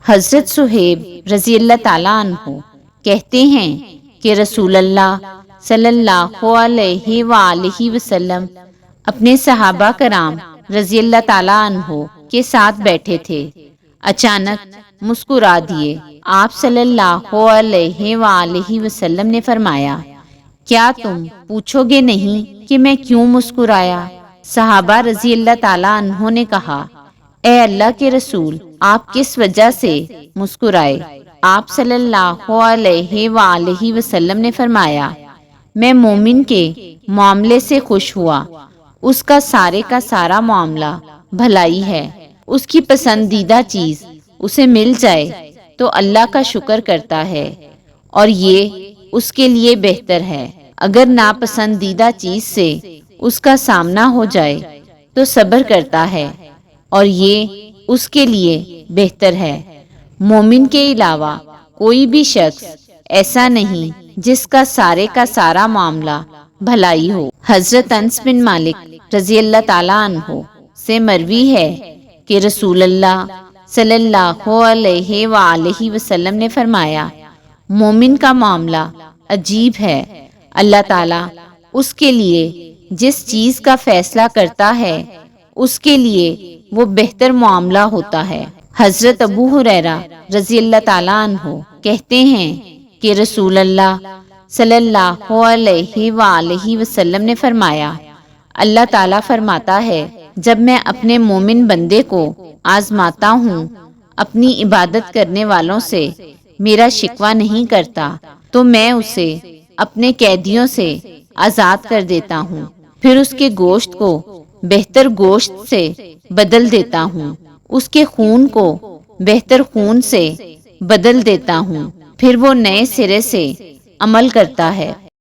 حضرت صہیب رضی اللہ تعالیٰ عنہ کہتے ہیں کہ رسول اللہ صلی اللہ علیہ وآلہ وسلم اپنے صحابہ کرام رضی اللہ تعالیٰ عنہ کے ساتھ بیٹھے تھے۔ اچانک مسکرا دیے۔ آپ صلی اللہ علیہ وآلہ وسلم نے فرمایا، کیا تم پوچھو گے نہیں کہ میں کیوں مسکرایا؟ صحابہ رضی اللہ تعالیٰ عنہ نے کہا، اے اللہ کے رسول، آپ کس وجہ سے مسکرائے؟ آپ صلی اللہ علیہ وآلہ وسلم نے فرمایا، میں مومن کے معاملے سے خوش ہوا۔ اس کا سارا معاملہ بھلائی ہے۔ اس کی پسندیدہ چیز اسے مل جائے تو اللہ کا شکر کرتا ہے، اور یہ اس کے لیے بہتر ہے۔ اگر ناپسندیدہ چیز سے اس کا سامنا ہو جائے تو صبر کرتا ہے، اور یہ اس کے لیے بہتر ہے۔ مومن کے علاوہ کوئی بھی شخص ایسا نہیں جس کا سارا معاملہ بھلائی ہو۔ حضرت انس بن مالک رضی اللہ تعالیٰ عنہ سے مروی ہے کہ رسول اللہ صلی اللہ علیہ وآلہ وسلم نے فرمایا، مومن کا معاملہ عجیب ہے۔ اللہ تعالیٰ اس کے لیے جس چیز کا فیصلہ کرتا ہے اس کے لیے وہ بہتر معاملہ ہوتا ہے۔ حضرت ابو ہریرہ رضی اللہ تعالیٰ عنہ کہتے ہیں کہ رسول اللہ صلی اللہ علیہ وآلہ وسلم نے فرمایا، اللہ تعالیٰ فرماتا ہے، جب میں اپنے مومن بندے کو آزماتا ہوں، اپنی عبادت کرنے والوں سے میرا شکوہ نہیں کرتا، تو میں اسے اپنے قیدیوں سے آزاد کر دیتا ہوں، پھر اس کے گوشت کو بہتر گوشت سے بدل دیتا ہوں، اس کے خون کو بہتر خون سے بدل دیتا ہوں، پھر وہ نئے سرے سے عمل کرتا ہے۔